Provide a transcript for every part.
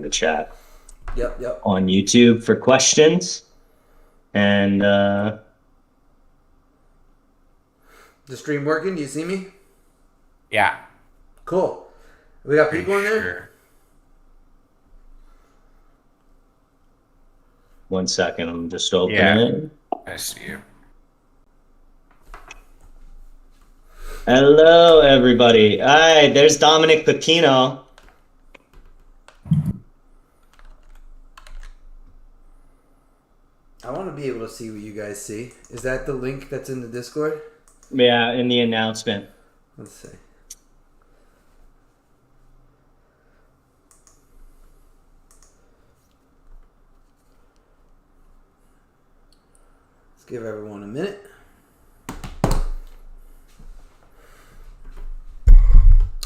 in the chat. Yep. On YouTube for questions. And the stream working? Do you see me? Yeah. Cool. We got people in there? Sure. 1 second, I'm just opening it. I see you. Hello, everybody. Hi, there's Dominic Pepino. I want to be able to see what you guys see. Is that the link that's in the Discord? Yeah, in the announcement. Let's see. Let's give everyone a minute.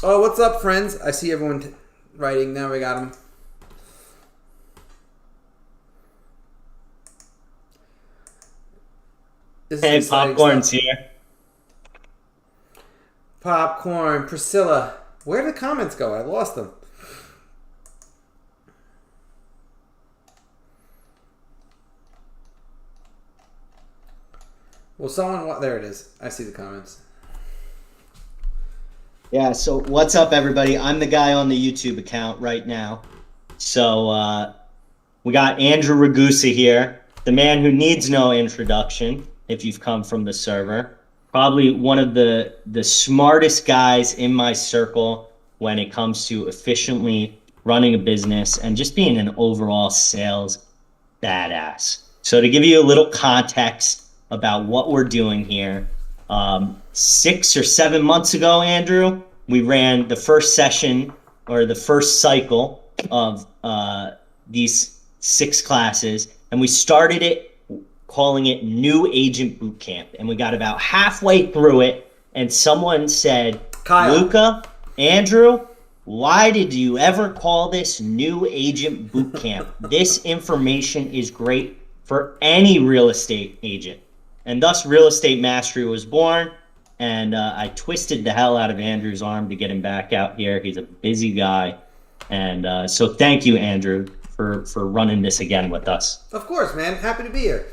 Oh, what's up, friends? I see everyone writing. Now we got them. Hey, Popcorn's here. Popcorn, Priscilla. Where did the comments go? I lost them. Well, someone... There it is. I see the comments. Yeah, so what's up, everybody? I'm the guy on the YouTube account right now. So we got Andrew Ragusa here, the man who needs no introduction if you've come from the server. Probably one of the smartest guys in my circle when it comes to efficiently running a business and just being an overall sales badass. So to give you a little context about what we're doing here, 6 or 7 months ago, Andrew, we ran the first session or the first cycle of these 6 classes, and we started it calling it New Agent Bootcamp. And we got about halfway through it, and someone said, Kyle. Luca, Andrew, why did you ever call this New Agent Bootcamp? This information is great for any real estate agent. And thus Real Estate Mastery was born. And I twisted the hell out of Andrew's arm to get him back out here. He's a busy guy. And so thank you, Andrew, for running this again with us. Of course, man. Happy to be here.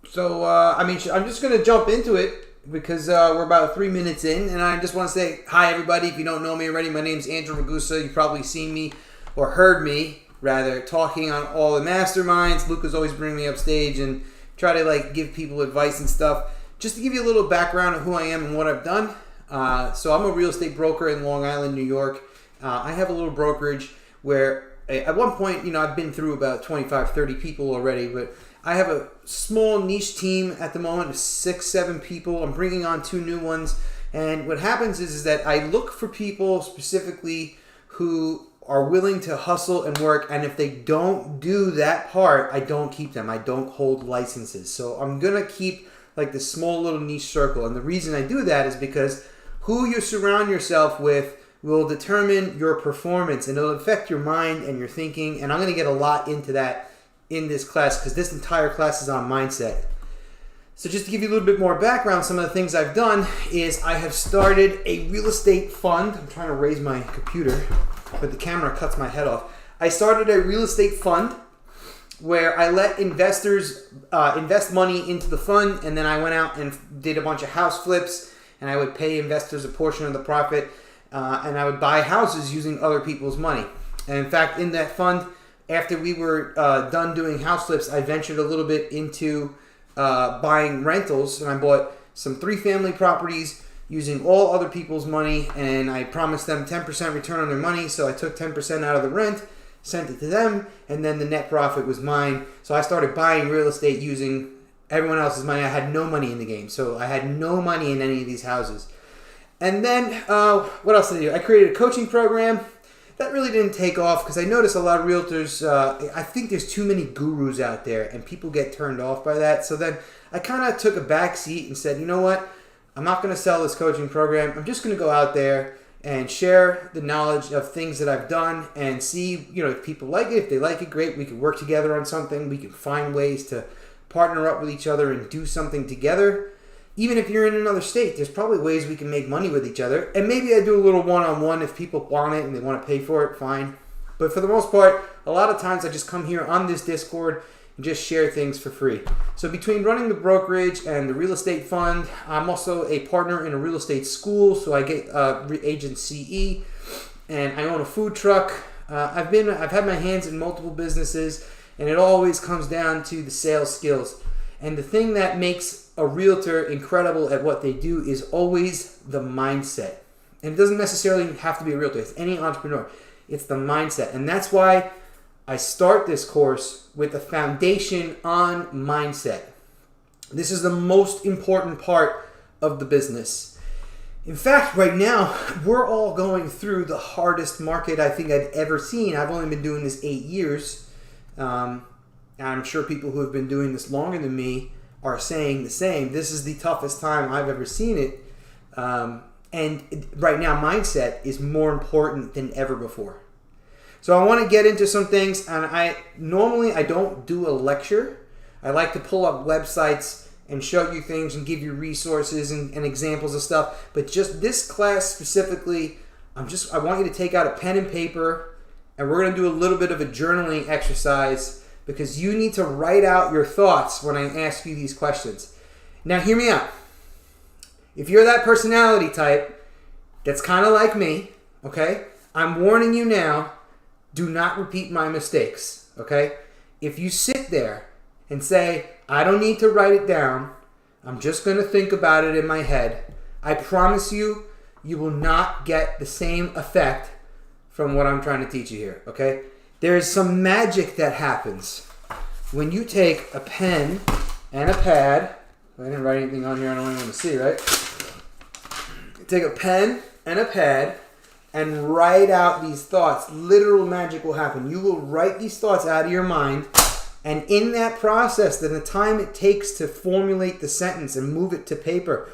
So, I'm just going to jump into it because we're about 3 minutes in. And I just want to say hi, everybody. If you don't know me already, my name's Andrew Ragusa. You've probably seen me or heard me, rather, talking on all the masterminds. Luca's always bringing me up stage and try to give people advice and stuff. Just to give you a little background of who I am and what I've done. So I'm a real estate broker in Long Island, New York. I have a little brokerage where at one point, I've been through about 25, 30 people already, but I have a small niche team at the moment of 6, 7 people. I'm bringing on 2 new ones. And what happens is that I look for people specifically who are willing to hustle and work. And if they don't do that part, I don't keep them. I don't hold licenses. So I'm going to keep this small little niche circle. And the reason I do that is because who you surround yourself with will determine your performance, and it'll affect your mind and your thinking. And I'm going to get a lot into that in this class because this entire class is on mindset. So just to give you a little bit more background, some of the things I've done is I have started a real estate fund. I'm trying to raise my computer, but the camera cuts my head off. I started a real estate fund where I let investors invest money into the fund, and then I went out and did a bunch of house flips, and I would pay investors a portion of the profit, and I would buy houses using other people's money. And in fact, in that fund, after we were done doing house flips, I ventured a little bit into buying rentals, and I bought some 3-family properties using all other people's money, and I promised them 10% return on their money, so I took 10% out of the rent, sent it to them, and then the net profit was mine. So I started buying real estate using everyone else's money. I had no money in the game, so I had no money in any of these houses. And then, what else did I do? I created a coaching program. That really didn't take off because I noticed a lot of realtors, I think there's too many gurus out there, and people get turned off by that. So then I kind of took a back seat and said, you know what? I'm not going to sell this coaching program. I'm just going to go out there and share the knowledge of things that I've done and see, if people like it. If they like it, great. We can work together on something. We can find ways to partner up with each other and do something together. Even if you're in another state, there's probably ways we can make money with each other. And maybe I do a little one-on-one if people want it and they want to pay for it, fine. But for the most part, a lot of times I just come here on this Discord and just share things for free. So between running the brokerage and the real estate fund, I'm also a partner in a real estate school, so I get Agent CE, and I own a food truck. I've had my hands in multiple businesses, and it always comes down to the sales skills. And the thing that makes a realtor incredible at what they do is always the mindset. And it doesn't necessarily have to be a realtor. It's any entrepreneur. It's the mindset. And that's why I start this course with a foundation on mindset. This is the most important part of the business. In fact, right now, we're all going through the hardest market I think I've ever seen. I've only been doing this 8 years. I'm sure people who have been doing this longer than me are saying the same. This is the toughest time I've ever seen it. And right now, mindset is more important than ever before. So I want to get into some things, and I don't do a lecture. I like to pull up websites and show you things and give you resources and examples of stuff. But just this class specifically, I want you to take out a pen and paper, and we're going to do a little bit of a journaling exercise because you need to write out your thoughts when I ask you these questions. Now, hear me out. If you're that personality type that's kind of like me, okay, I'm warning you now, do not repeat my mistakes, okay? If you sit there and say, I don't need to write it down, I'm just going to think about it in my head, I promise you, you will not get the same effect from what I'm trying to teach you here, okay? There is some magic that happens when you take a pen and a pad. I didn't write anything on here I don't want anyone to see, right? Take a pen and a pad and write out these thoughts. Literal magic will happen. You will write these thoughts out of your mind, and in that process, then the time it takes to formulate the sentence and move it to paper,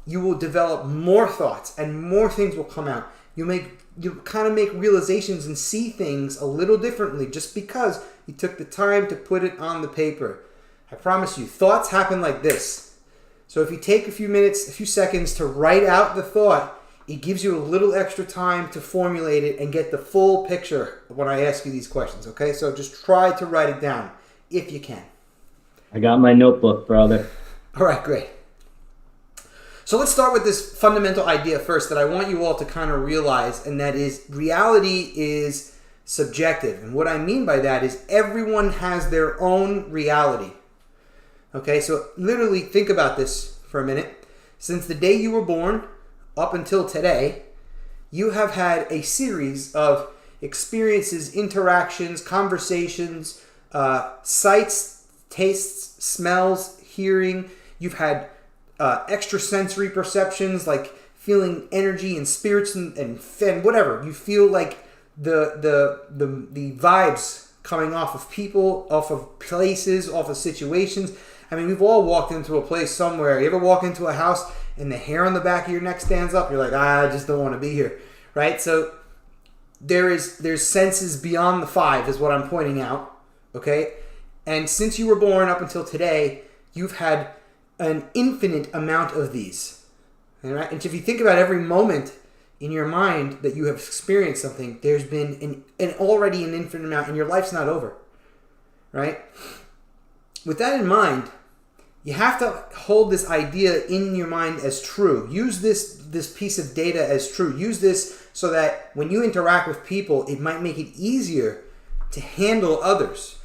you will develop more thoughts and more things will come out. You kind of make realizations and see things a little differently just because you took the time to put it on the paper. I promise you, thoughts happen like this. So if you take a few seconds to write out the thought, it gives you a little extra time to formulate it and get the full picture when I ask you these questions, okay? So just try to write it down if you can. I got my notebook, brother. All right, great. So let's start with this fundamental idea first that I want you all to kind of realize, and that is reality is subjective. And what I mean by that is everyone has their own reality. Okay, so literally think about this for a minute. Since the day you were born up until today, you have had a series of experiences, interactions, conversations, sights, tastes, smells, hearing. You've had extrasensory perceptions like feeling energy and spirits and whatever. You feel like the vibes coming off of people, off of places, off of situations. I mean, we've all walked into a place somewhere. You ever walk into a house and the hair on the back of your neck stands up? You're like, I just don't want to be here, right? So there's senses beyond the five is what I'm pointing out, okay? And since you were born up until today, you've had an infinite amount of these, right? And if you think about every moment in your mind that you have experienced something, there's been already an infinite amount, and your life's not over, right? With that in mind, you have to hold this idea in your mind as true. Use this piece of data as true. Use this so that when you interact with people, it might make it easier to handle others.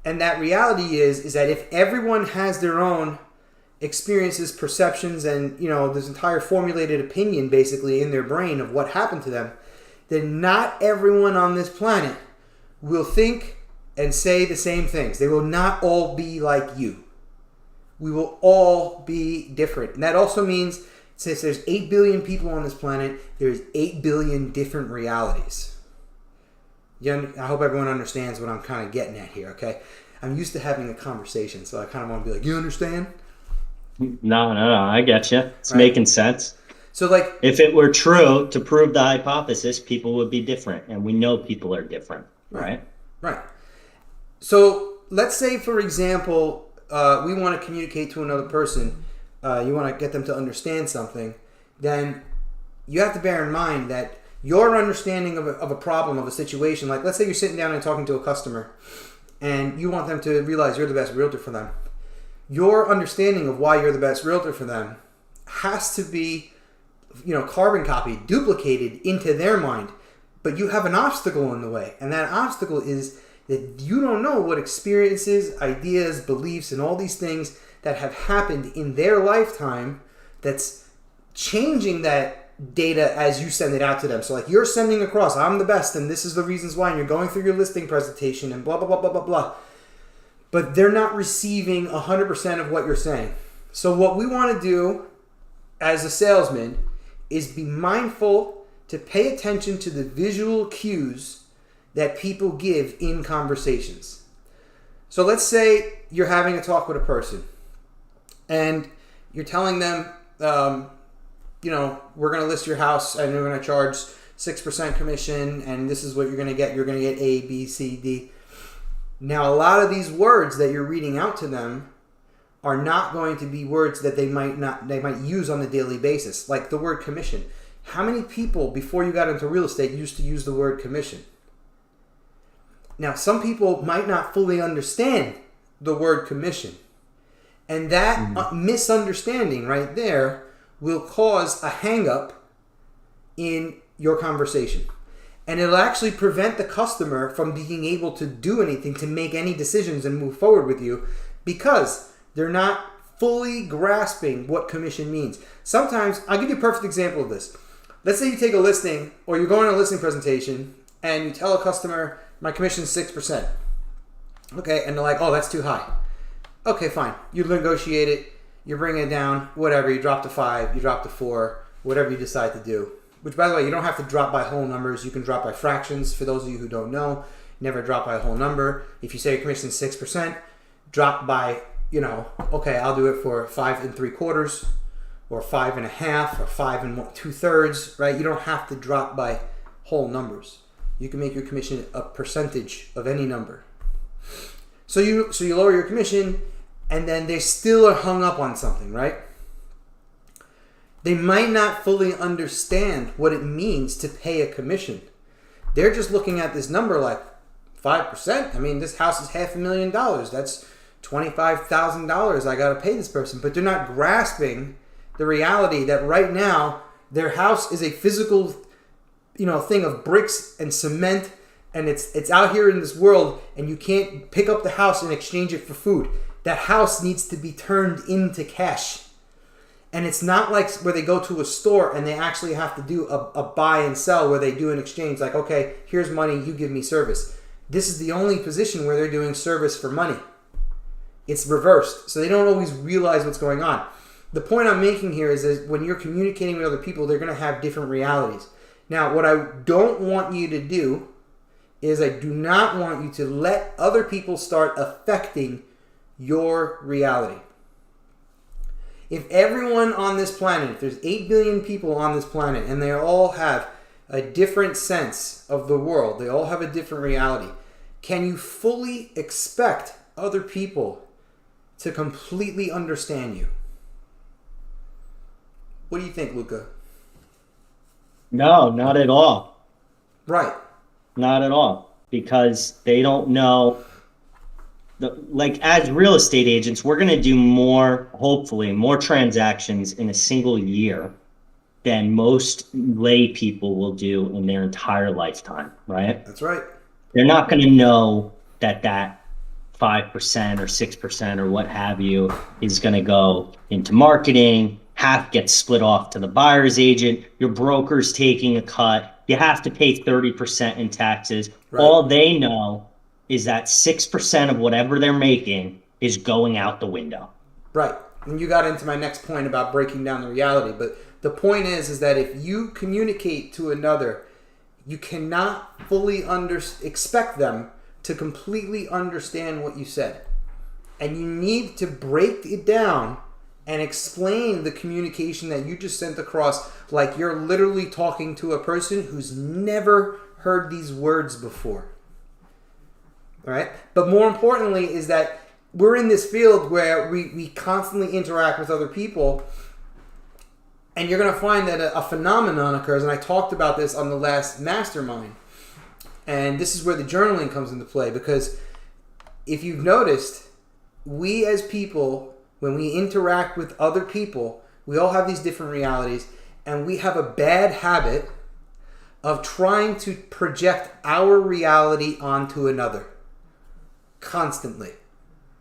And that reality is that if everyone has their own experiences, perceptions, and this entire formulated opinion basically in their brain of what happened to them, then not everyone on this planet will think and say the same things. They will not all be like you. We will all be different. And that also means, since there's 8 billion people on this planet, there's 8 billion different realities. I hope everyone understands what I'm kind of getting at here, okay? I'm used to having a conversation, so I kind of want to be like, you understand? No, I get you. It's right. Making sense. So, if it were true to prove the hypothesis, people would be different, and we know people are different, right? Right. So, let's say, for example, we want to communicate to another person. You want to get them to understand something. Then you have to bear in mind that Your understanding of a problem, of a situation, like let's say you're sitting down and talking to a customer and you want them to realize you're the best realtor for them. Your understanding of why you're the best realtor for them has to be, carbon copied, duplicated into their mind. But you have an obstacle in the way. And that obstacle is that you don't know what experiences, ideas, beliefs, and all these things that have happened in their lifetime that's changing that data as you send it out to them. So like you're sending across, I'm the best and this is the reasons why, and you're going through your listing presentation and blah, blah, blah, blah, blah, blah. But they're not receiving 100% of what you're saying. So what we want to do as a salesman is be mindful to pay attention to the visual cues that people give in conversations. So let's say you're having a talk with a person and you're telling them, we're going to list your house and we're going to charge 6% commission and this is what you're going to get. You're going to get A, B, C, D. Now, a lot of these words that you're reading out to them are not going to be words that they might use on a daily basis, like the word commission. How many people before you got into real estate used to use the word commission? Now, some people might not fully understand the word commission. And that misunderstanding right there will cause a hang-up in your conversation. And it'll actually prevent the customer from being able to do anything, to make any decisions and move forward with you because they're not fully grasping what commission means. Sometimes, I'll give you a perfect example of this. Let's say you take a listing or you're going on a listing presentation and you tell a customer, my commission is 6%. Okay, and they're like, oh, that's too high. Okay, fine. You negotiate it, you bring it down, whatever, you drop to 5, you drop to 4, whatever you decide to do. Which, by the way, you don't have to drop by whole numbers. You can drop by fractions. For those of you who don't know, never drop by a whole number. If you say your commission is 6%, drop by, okay, I'll do it for 5 3/4 or 5 1/2 or 5 2/3, right? You don't have to drop by whole numbers. You can make your commission a percentage of any number. So you lower your commission, and then they still are hung up on something, right? They might not fully understand what it means to pay a commission. They're just looking at this number like 5%. I mean, this house is $500,000. That's $25,000 I got to pay this person. But they're not grasping the reality that right now their house is a physical, thing of bricks and cement, and it's out here in this world, and you can't pick up the house and exchange it for food. That house needs to be turned into cash. And it's not like where they go to a store and they actually have to do a buy and sell where they do an exchange. Like, okay, here's money, you give me service. This is the only position where they're doing service for money. It's reversed. So they don't always realize what's going on. The point I'm making here is that when you're communicating with other people, they're going to have different realities. Now, what I don't want you to do is I do not want you to let other people start affecting your reality. If everyone on this planet, if there's 8 billion people on this planet, and they all have a different sense of the world, they all have a different reality, can you fully expect other people to completely understand you? What do you think, Luca? No, not at all. Right. Not at all. Because they don't know. As real estate agents, we're going to do hopefully more transactions in a single year than most lay people will do in their entire lifetime, right? That's right. They're not going to know that 5% or 6% or what have you is going to go into marketing, half gets split off to the buyer's agent, your broker's taking a cut, you have to pay 30% in taxes. Right. All they know is that 6% of whatever they're making is going out the window. Right. And you got into my next point about breaking down the reality. But the point is that if you communicate to another, you cannot fully expect them to completely understand what you said. And you need to break it down and explain the communication that you just sent across like you're literally talking to a person who's never heard these words before. All right. But more importantly is that we're in this field where we constantly interact with other people, And you're going to find that a phenomenon occurs, and I talked about this on the last mastermind. And this is where the journaling comes into play, because if you've noticed, we as people, when we interact with other people, we all have these different realities, and we have a bad habit of trying to project our reality onto another constantly.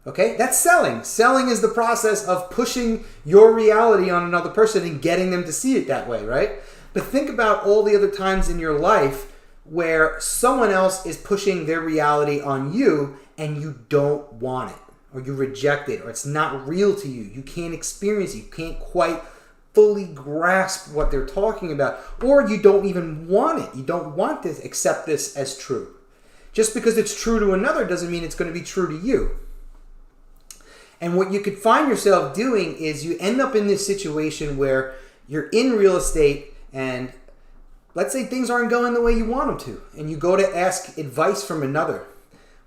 Okay? That's selling. Selling is the process of pushing your reality on another person and getting them to see it that way, right? But think about all the other times in your life where someone else is pushing their reality on you and you don't want it, or you reject it, or it's not real to you. You can't experience it. You can't quite fully grasp what they're talking about, or you don't even want it. You don't want to accept this as true. Just because it's true to another doesn't mean it's going to be true to you. And what you could find yourself doing is you end up in this situation where you're in real estate and let's say things aren't going the way you want them to, and you go to ask advice from another.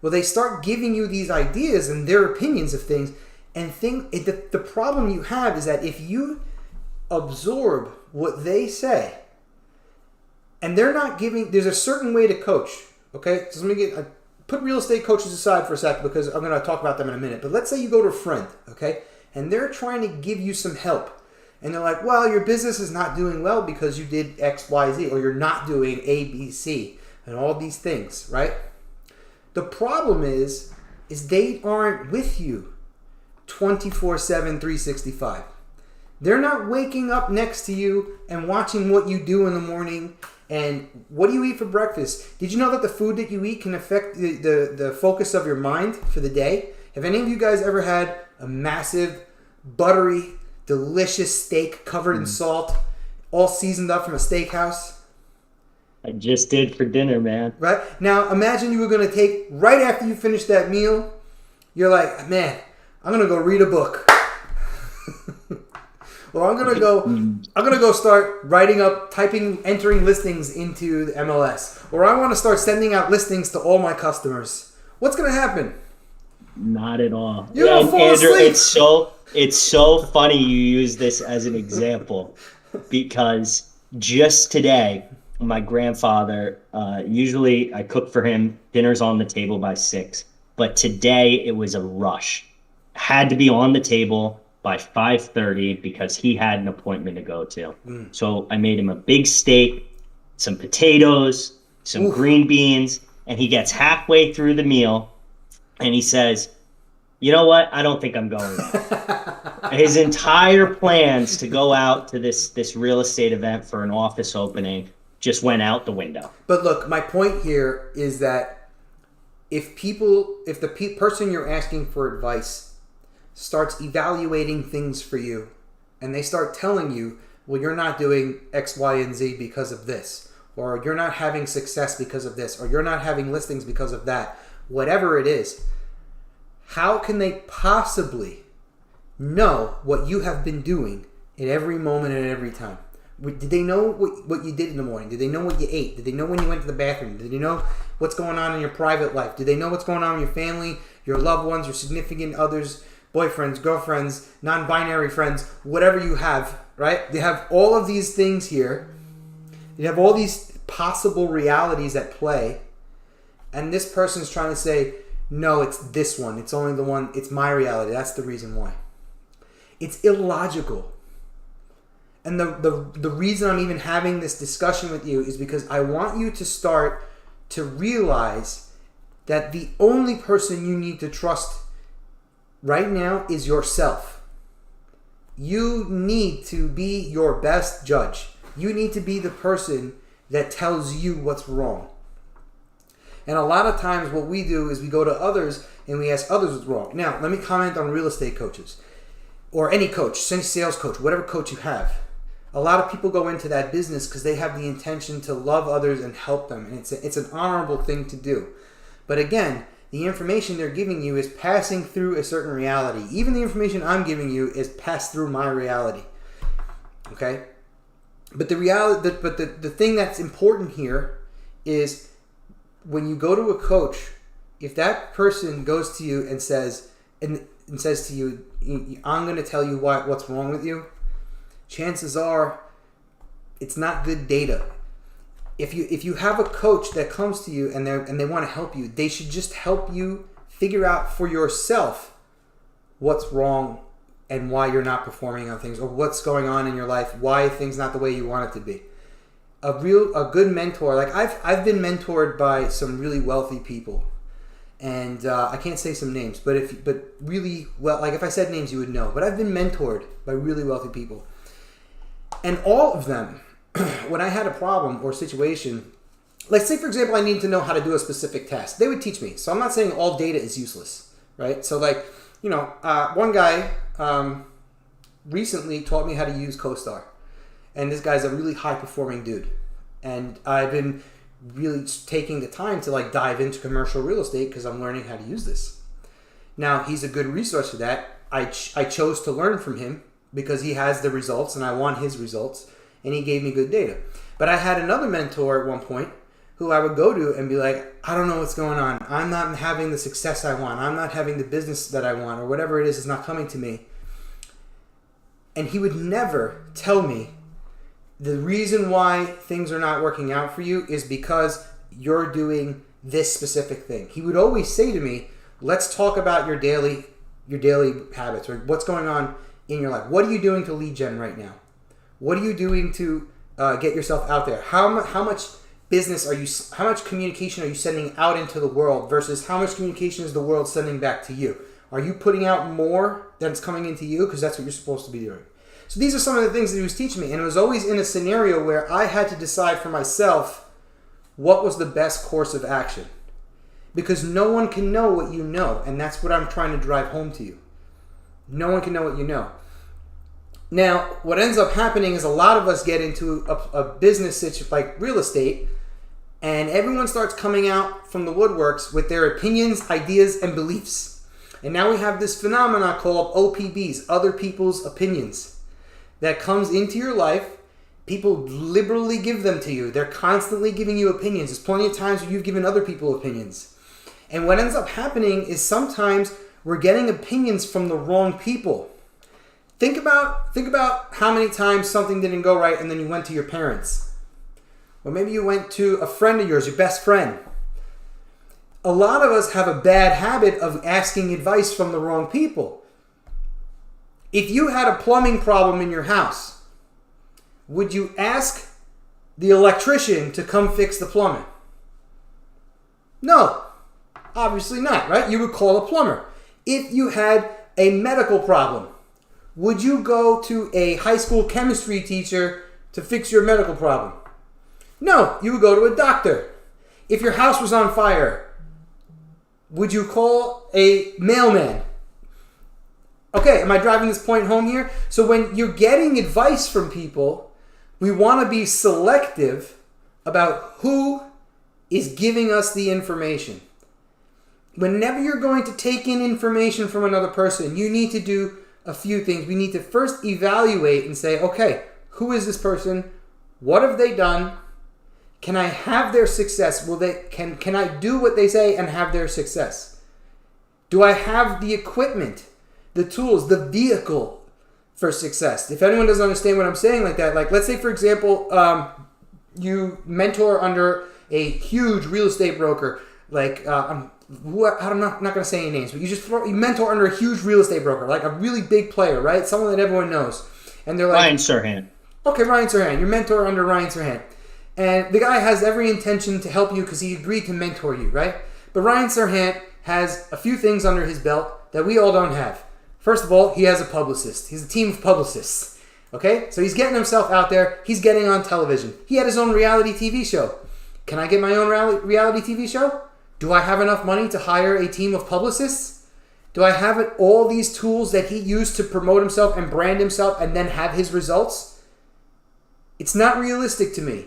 Well, they start giving you these ideas and their opinions of things, and the problem you have is that if you absorb what they say, and they're not giving, there's a certain way to coach, okay? So let me put real estate coaches aside for a sec because I'm going to talk about them in a minute. But let's say you go to a friend, okay? And they're trying to give you some help. And they're like, well, your business is not doing well because you did X, Y, Z, or you're not doing A, B, C, and all these things, right? The problem is they aren't with you 24/7, 365. They're not waking up next to you and watching what you do in the morning and what do you eat for breakfast. Did you know that the food that you eat can affect the focus of your mind for the day? Have any of you guys ever had a massive, buttery, delicious steak covered in salt, all seasoned up from a steakhouse? I just did for dinner, man. Right? Now, imagine you were going to take, right after you finish that meal, you're like, man, I'm going to go read a book. Or I'm going to go start entering listings into the MLS. Or I want to start sending out listings to all my customers. What's going to happen? Not at all. You're going to fall Andrew, asleep. it's so funny you use this as an example because just today, my grandfather, usually I cook for him, dinner's on the table by 6, but today it was a rush. Had to be on the table by 5:30 because he had an appointment to go to. So I made him a big steak, some potatoes, some green beans, and he gets halfway through the meal and he says, you know what? I don't think I'm going out. His entire plans to go out to this real estate event for an office opening just went out the window. But look, my point here is that if the person you're asking for advice starts evaluating things for you and they start telling you, well, you're not doing X, Y, and Z because of this, or you're not having success because of this, or you're not having listings because of that, whatever it is, how can they possibly know what you have been doing at every moment and at every time? Did they know what you did in the morning? Did they know what you ate? Did they know when you went to the bathroom? Did they know what's going on in your private life? Did they know what's going on with your family, your loved ones, your significant others, boyfriends, girlfriends, non-binary friends, whatever you have, right? They have all of these things here. You have all these possible realities at play. And this person's trying to say, no, it's this one. It's only the one. It's my reality. That's the reason why. It's illogical. And the reason I'm even having this discussion with you is because I want you to start to realize that the only person you need to trust right now is yourself. You need to be your best judge. You need to be the person that tells you what's wrong. And a lot of times what we do is we go to others and we ask others what's wrong. Now, let me comment on real estate coaches or any coach, sales coach, whatever coach you have. A lot of people go into that business because they have the intention to love others and help them. And it's an honorable thing to do. But again, the information they're giving you is passing through a certain reality. Even the information I'm giving you is passed through my reality. Okay? But the thing that's important here is when you go to a coach, if that person goes to you and says to you, I'm going to tell you what's wrong with you, chances are it's not good data. If you have a coach that comes to you and they want to help you, they should just help you figure out for yourself what's wrong and why you're not performing on things, or what's going on in your life, why things not the way you want it to be. A good mentor, like I've been mentored by some really wealthy people, and I can't say some names, but really well, like if I said names you would know. But I've been mentored by really wealthy people, and all of them, when I had a problem or situation, like say for example I needed to know how to do a specific task, they would teach me. So I'm not saying all data is useless, right? So like one guy recently taught me how to use CoStar. And this guy's a really high-performing dude. And I've been really taking the time to like dive into commercial real estate because I'm learning how to use this. Now, he's a good resource for that. I chose to learn from him because he has the results and I want his results. And he gave me good data. But I had another mentor at one point who I would go to and be like, I don't know what's going on. I'm not having the success I want. I'm not having the business that I want, or whatever it is not coming to me. And he would never tell me, the reason why things are not working out for you is because you're doing this specific thing. He would always say to me, let's talk about your daily habits, or what's going on in your life. What are you doing to lead gen right now? What are you doing to get yourself out there? How much how much communication are you sending out into the world versus how much communication is the world sending back to you? Are you putting out more than it's coming into you? Because that's what you're supposed to be doing. So these are some of the things that he was teaching me. And it was always in a scenario where I had to decide for myself what was the best course of action. Because no one can know what you know. And that's what I'm trying to drive home to you. No one can know what you know. Now, what ends up happening is a lot of us get into a business situation like real estate, and everyone starts coming out from the woodworks with their opinions, ideas, and beliefs. And now we have this phenomena called OPBs, other people's opinions, that comes into your life. People liberally give them to you. They're constantly giving you opinions. There's plenty of times where you've given other people opinions. And what ends up happening is sometimes we're getting opinions from the wrong people. Think about how many times something didn't go right and then you went to your parents. Or maybe you went to a friend of yours, your best friend. A lot of us have a bad habit of asking advice from the wrong people. If you had a plumbing problem in your house, would you ask the electrician to come fix the plumbing? No, obviously not, right? You would call a plumber. If you had a medical problem, would you go to a high school chemistry teacher to fix your medical problem? No, you would go to a doctor. If your house was on fire, would you call a mailman? Okay, am I driving this point home here? So when you're getting advice from people, we want to be selective about who is giving us the information. Whenever you're going to take in information from another person, you need to do a few things. We need to first evaluate and say, okay, who is this person? What have they done? Can I have their success? Can I do what they say and have their success? Do I have the equipment, the tools, the vehicle for success? If anyone doesn't understand what I'm saying like that, like let's say for example, you mentor under a huge real estate broker, like I'm not going to say any names, but you mentor under a huge real estate broker, like a really big player, right? Someone that everyone knows. And they're like, Ryan Serhant. Okay, Ryan Serhant. Your mentor under Ryan Serhant. And the guy has every intention to help you because he agreed to mentor you, right? But Ryan Serhant has a few things under his belt that we all don't have. First of all, he has a publicist. He's a team of publicists. Okay? So he's getting himself out there. He's getting on television. He had his own reality TV show. Can I get my own reality TV show? Do I have enough money to hire a team of publicists? Do I have all these tools that he used to promote himself and brand himself and then have his results? It's not realistic to me.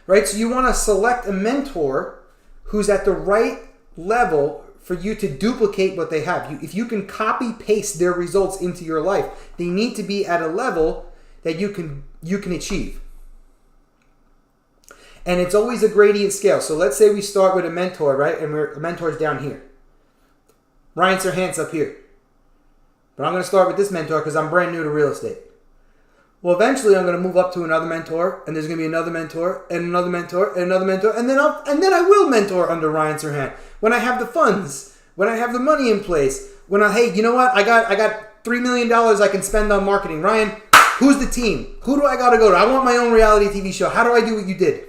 Right? So you want to select a mentor who's at the right level for you to duplicate what they have. If you can copy paste their results into your life, they need to be at a level that you can achieve. And it's always a gradient scale. So let's say we start with a mentor, right? And a mentor's down here. Ryan Serhant's up here. But I'm going to start with this mentor because I'm brand new to real estate. Well, eventually I'm going to move up to another mentor, and there's going to be another mentor, and another mentor, and another mentor, and then I will mentor under Ryan Serhant when I have the funds, when I have the money in place, hey, you know what? I got $3 million I can spend on marketing. Ryan, who's the team? Who do I got to go to? I want my own reality TV show. How do I do what you did?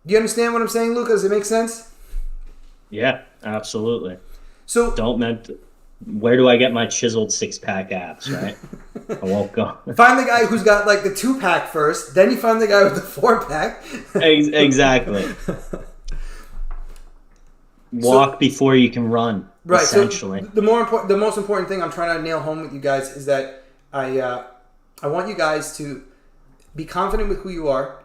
Do you understand what I'm saying, Luca? Does it make sense? Yeah, absolutely. So where do I get my chiseled 6-pack abs, right? I won't go. Find the guy who's got like the 2-pack first, then you find the guy with the 4-pack. Exactly. Walk before you can run, right, essentially. So the most important thing I'm trying to nail home with you guys is that I want you guys to be confident with who you are.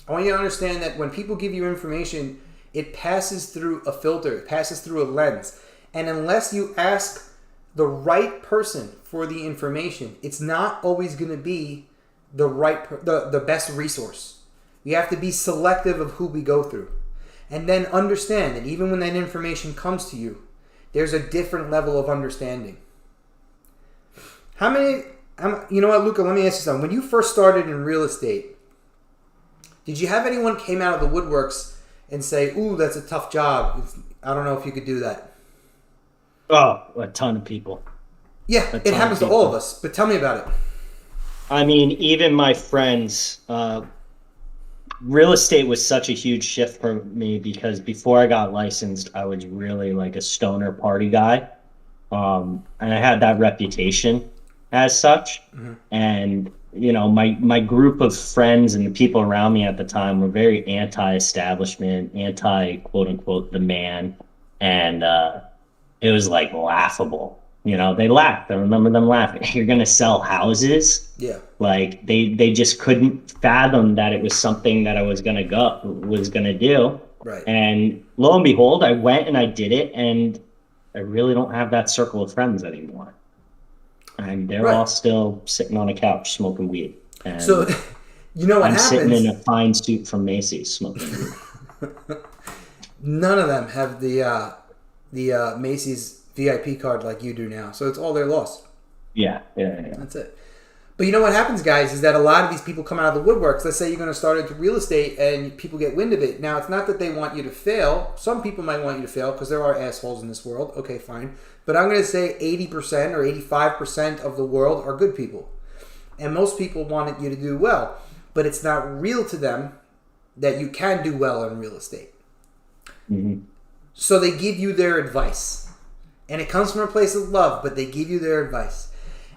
I want you to understand that when people give you information, it passes through a filter, it passes through a lens. And unless you ask the right person for the information, it's not always going to be the best resource. We have to be selective of who we go through. And then understand that even when that information comes to you, there's a different level of understanding. You know what, Luca, let me ask you something. When you first started in real estate, did you have anyone came out of the woodworks and say, ooh, that's a tough job. I don't know if you could do that? Oh, a ton of people. Yeah, it happens to all of us. But tell me about it. I mean, even my friends, real estate was such a huge shift for me because before I got licensed, I was really like a stoner party guy. And I had that reputation as such. Mm-hmm. And, you know, my group of friends and the people around me at the time were very anti-establishment, quote unquote, the man. And it was like laughable. You know, they laughed. I remember them laughing. You're going to sell houses? Yeah. Like they just couldn't fathom that it was something that I was going to do. Right. And lo and behold, I went and I did it, and I really don't have that circle of friends anymore. And they're all still sitting on a couch smoking weed. And so, you know what I'm happens? sitting in a fine suit from Macy's smoking weed. None of them have the Macy's VIP card like you do now. So it's all their loss. Yeah. That's it. But you know what happens, guys, is that a lot of these people come out of the woodworks. Let's say you're going to start into real estate and people get wind of it. Now, it's not that they want you to fail. Some people might want you to fail because there are assholes in this world. Okay, fine. But I'm going to say 80% or 85% of the world are good people. And most people want you to do well. But it's not real to them that you can do well in real estate. Mm-hmm. So they give you their advice. And it comes from a place of love, but they give you their advice.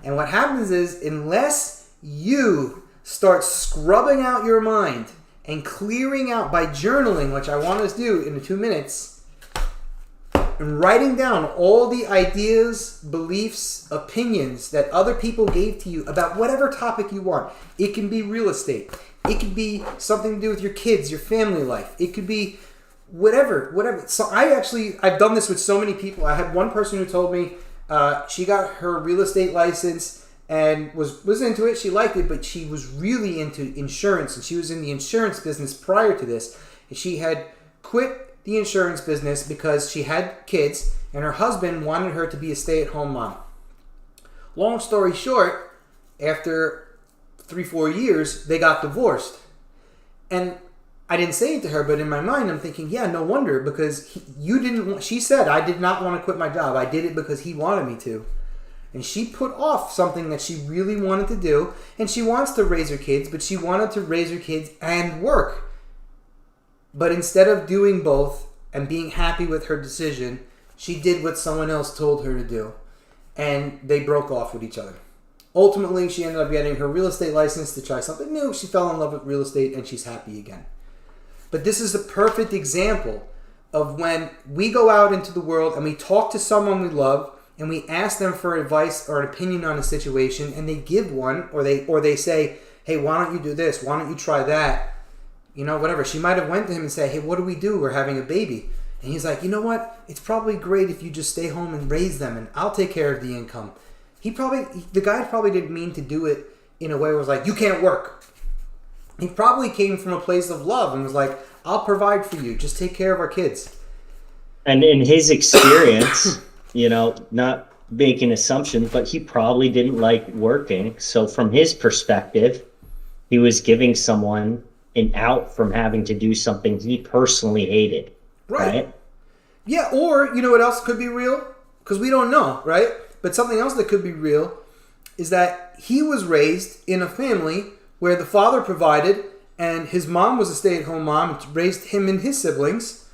And what happens is, unless you start scrubbing out your mind and clearing out by journaling, which I want us to do in 2 minutes, and writing down all the ideas, beliefs, opinions that other people gave to you about whatever topic you want. It can be real estate. It could be something to do with your kids, your family life. It could be whatever. So I've done this with so many people. I had one person who told me she got her real estate license and was into it. She liked it, but she was really into insurance, and she was in the insurance business prior to this. She had quit the insurance business because she had kids, and her husband wanted her to be a stay-at-home mom. Long story short, after 3-4 years, they got divorced. And I didn't say it to her, but in my mind, I'm thinking, yeah, no wonder, because she said, I did not want to quit my job. I did it because he wanted me to. And she put off something that she really wanted to do, and she wants to raise her kids, but she wanted to raise her kids and work. But instead of doing both and being happy with her decision, she did what someone else told her to do, and they broke off with each other. Ultimately, she ended up getting her real estate license to try something new. She fell in love with real estate, and she's happy again. But this is a perfect example of when we go out into the world and we talk to someone we love and we ask them for advice or an opinion on a situation, and they give one, or they say, hey, why don't you do this? Why don't you try that? You know, whatever. She might have went to him and said, hey, what do we do? We're having a baby. And he's like, you know what? It's probably great if you just stay home and raise them, and I'll take care of the income. The guy probably didn't mean to do it in a way where it was like, you can't work. He probably came from a place of love and was like, I'll provide for you. Just take care of our kids. And in his experience, you know, not making assumptions, but he probably didn't like working. So from his perspective, he was giving someone an out from having to do something he personally hated. Right? Yeah, or you know what else could be real? Because we don't know, right? But something else that could be real is that he was raised in a family where the father provided and his mom was a stay-at-home mom, raised him and his siblings,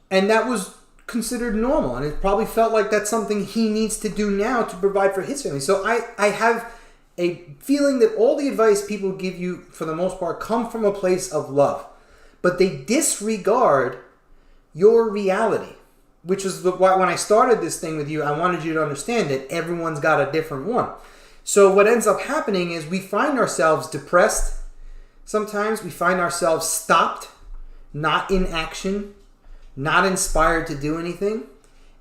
and that was considered normal. And it probably felt like that's something he needs to do now to provide for his family. So I have a feeling that all the advice people give you, for the most part, come from a place of love. But they disregard your reality, which is why when I started this thing with you, I wanted you to understand that everyone's got a different one. So what ends up happening is we find ourselves depressed. Sometimes we find ourselves stopped, not in action, not inspired to do anything.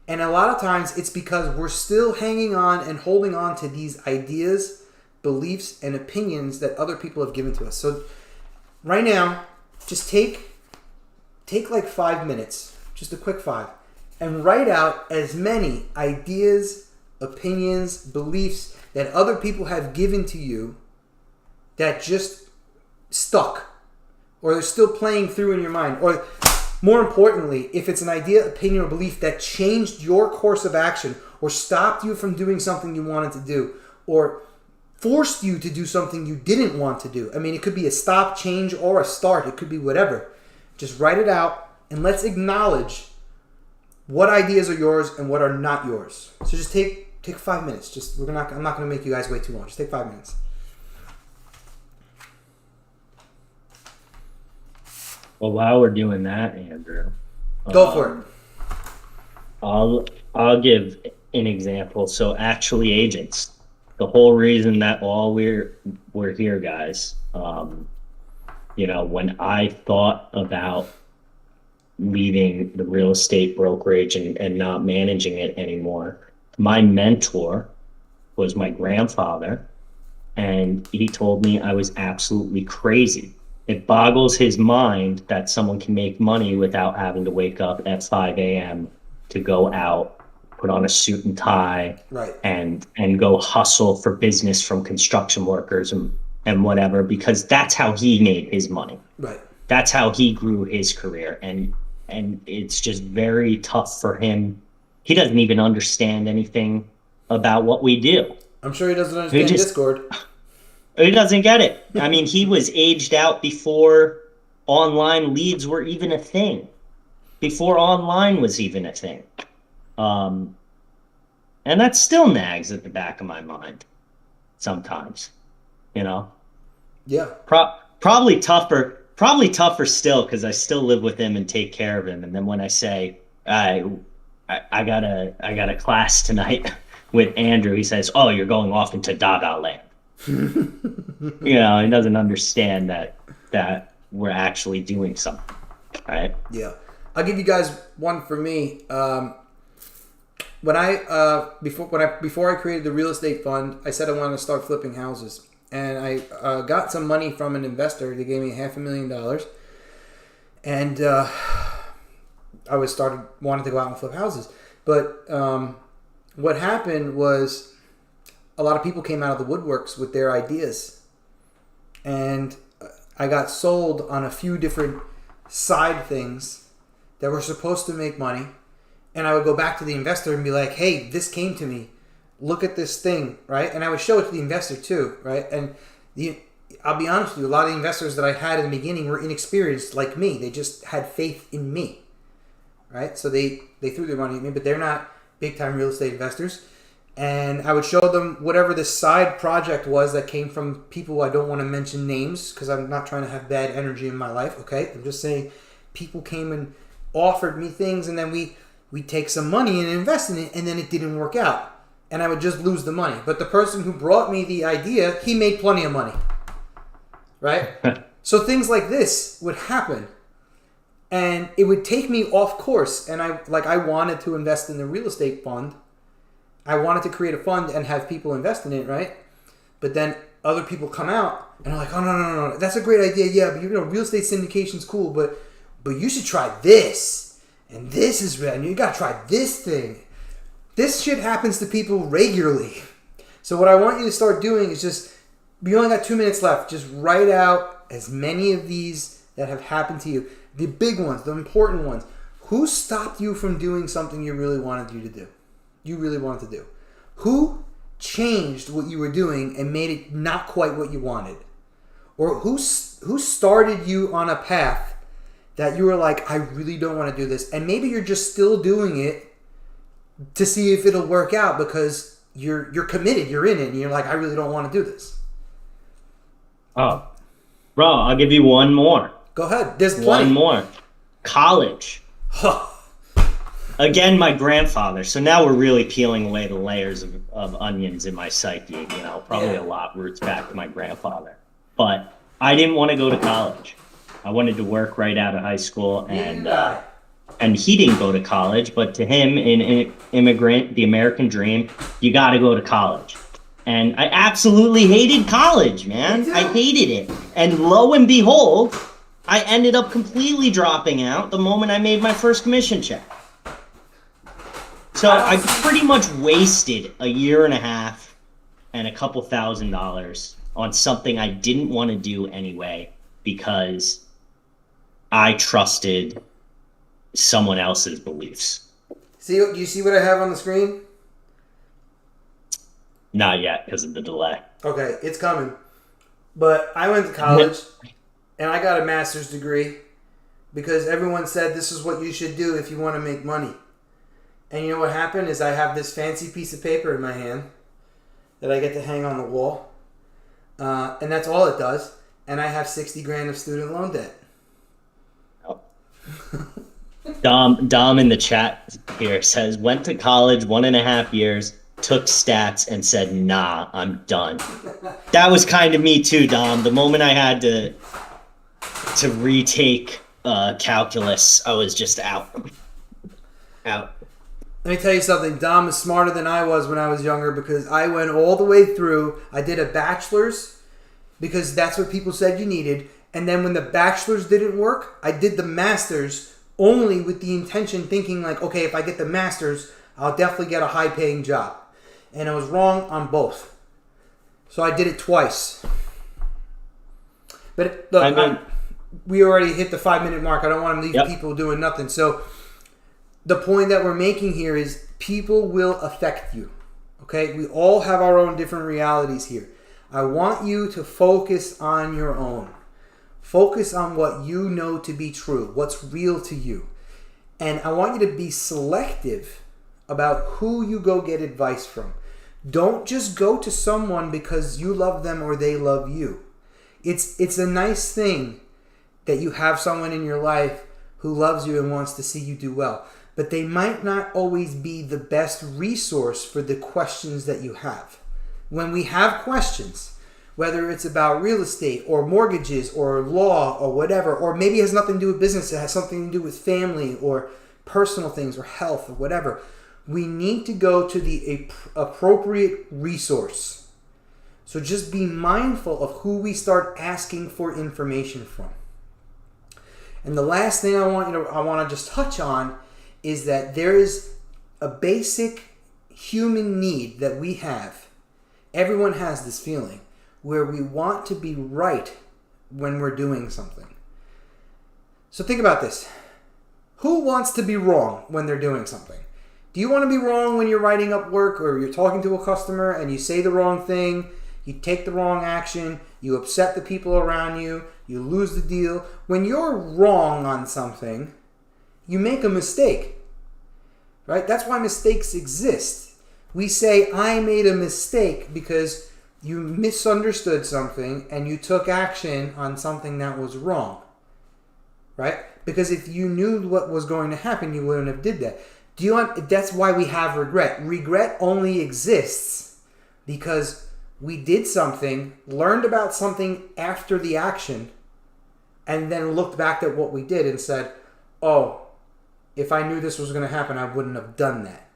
And a lot of times it's because we're still hanging on and holding on to these ideas, beliefs, and opinions that other people have given to us. So right now, just take like 5 minutes, just a quick 5, and write out as many ideas, opinions, beliefs that other people have given to you that just stuck, or they're still playing through in your mind. Or more importantly, if it's an idea, opinion, or belief that changed your course of action or stopped you from doing something you wanted to do or forced you to do something you didn't want to do. I mean, it could be a stop, change, or a start. It could be whatever. Just write it out and let's acknowledge what ideas are yours and what are not yours. So just take 5 minutes. I'm not going to make you guys wait too long. Just take 5 minutes. Well, while we're doing that, Andrew, Go for it. I'll give an example. So, ActuallyAgents, the whole reason that we're here, guys. When I thought about leaving the real estate brokerage and not managing it anymore, my mentor was my grandfather, and he told me I was absolutely crazy. It boggles his mind that someone can make money without having to wake up at 5 a.m. to go out, put on a suit and tie, right, and go hustle for business from construction workers and whatever, because that's how he made his money. Right. That's how he grew his career. And it's just very tough for him. He doesn't even understand anything about what we do. I'm sure he doesn't understand Discord. He doesn't get it. I mean, he was aged out before online leads were even a thing. Before online was even a thing. And that still nags at the back of my mind sometimes, Yeah. Probably tougher still, because I still live with him and take care of him. And then when I say I got a class tonight with Andrew, he says, "Oh, you're going off into Dada land." He doesn't understand that we're actually doing something, right? Yeah. I'll give you guys one for me. When before I created the real estate fund, I said I wanted to start flipping houses. And I got some money from an investor. They gave me $500,000, and I wanted to go out and flip houses. But what happened was a lot of people came out of the woodworks with their ideas, and I got sold on a few different side things that were supposed to make money. And I would go back to the investor and be like, "Hey, this came to me. Look at this thing," right? And I would show it to the investor too, right? And I'll be honest with you, a lot of the investors that I had in the beginning were inexperienced like me. They just had faith in me, right? So they threw their money at me, but they're not big-time real estate investors. And I would show them whatever this side project was that came from people. I don't want to mention names because I'm not trying to have bad energy in my life, okay? I'm just saying people came and offered me things, and then we take some money and invest in it, and then it didn't work out. And I would just lose the money. But the person who brought me the idea, he made plenty of money. Right? So things like this would happen. And it would take me off course. And I wanted to invest in the real estate fund. I wanted to create a fund and have people invest in it, right? But then other people come out and are like, "Oh, no. That's a great idea. Yeah, but real estate syndication's cool, but you should try this. And this is red. And you got to try this thing." This shit happens to people regularly. So what I want you to start doing is just, we only got 2 minutes left. Just write out as many of these that have happened to you. The big ones, the important ones. Who stopped you from doing something you really wanted to do? Who changed what you were doing and made it not quite what you wanted? Or who started you on a path that you were like, I really don't want to do this. And maybe you're just still doing it to see if it'll work out because you're committed, you're in it, and you're like, I really don't want to do this. Oh, bro, I'll give you one more. Go ahead. There's plenty. One more. College. Again, my grandfather. So now we're really peeling away the layers of onions in my psyche. Probably a lot roots back to my grandfather. But I didn't want to go to college. I wanted to work right out of high school, and he didn't go to college. But to him, in immigrant, the American dream, you got to go to college. And I absolutely hated college, man. I hated it. And lo and behold, I ended up completely dropping out the moment I made my first commission check. So I pretty much wasted a year and a half and a couple $1,000s on something I didn't want to do anyway because I trusted someone else's beliefs. Do you see what I have on the screen? Not yet because of the delay. Okay, it's coming. But I went to college and I got a master's degree because everyone said this is what you should do if you want to make money. And you know what happened is I have this fancy piece of paper in my hand that I get to hang on the wall. And that's all it does. And I have 60 grand of student loan debt. Oh. Dom in the chat here says, went to college 1.5 years, took stats and said, nah, I'm done. That was kind of me too, Dom. The moment I had to retake calculus, I was just out. Let me tell you something. Dom is smarter than I was when I was younger because I went all the way through. I did a bachelor's because that's what people said you needed. And then when the bachelor's didn't work, I did the master's only with the intention thinking like, okay, if I get the master's, I'll definitely get a high-paying job. And I was wrong on both. So I did it twice. But look, we already hit the 5-minute mark. I don't want to leave people doing nothing. So the point that we're making here is people will affect you. Okay? We all have our own different realities here. I want you to focus on your own. Focus on what you know to be true, what's real to you. And I want you to be selective about who you go get advice from. Don't just go to someone because you love them or they love you. It's a nice thing that you have someone in your life who loves you and wants to see you do well. But they might not always be the best resource for the questions that you have. When we have questions, whether it's about real estate or mortgages or law or whatever, or maybe it has nothing to do with business, it has something to do with family or personal things or health or whatever, we need to go to the appropriate resource. So just be mindful of who we start asking for information from. And the last thing I want to just touch on is that there is a basic human need that we have. Everyone has this feeling where we want to be right when we're doing something. So think about this. Who wants to be wrong when they're doing something? Do you want to be wrong when you're writing up work or you're talking to a customer and you say the wrong thing, you take the wrong action, you upset the people around you, you lose the deal? When you're wrong on something, you make a mistake, right? That's why mistakes exist. We say, I made a mistake because you misunderstood something and you took action on something that was wrong, right? Because if you knew what was going to happen, you wouldn't have did that. That's why we have regret. Regret only exists because we did something, learned about something after the action, and then looked back at what we did and said, oh, if I knew this was going to happen, I wouldn't have done that,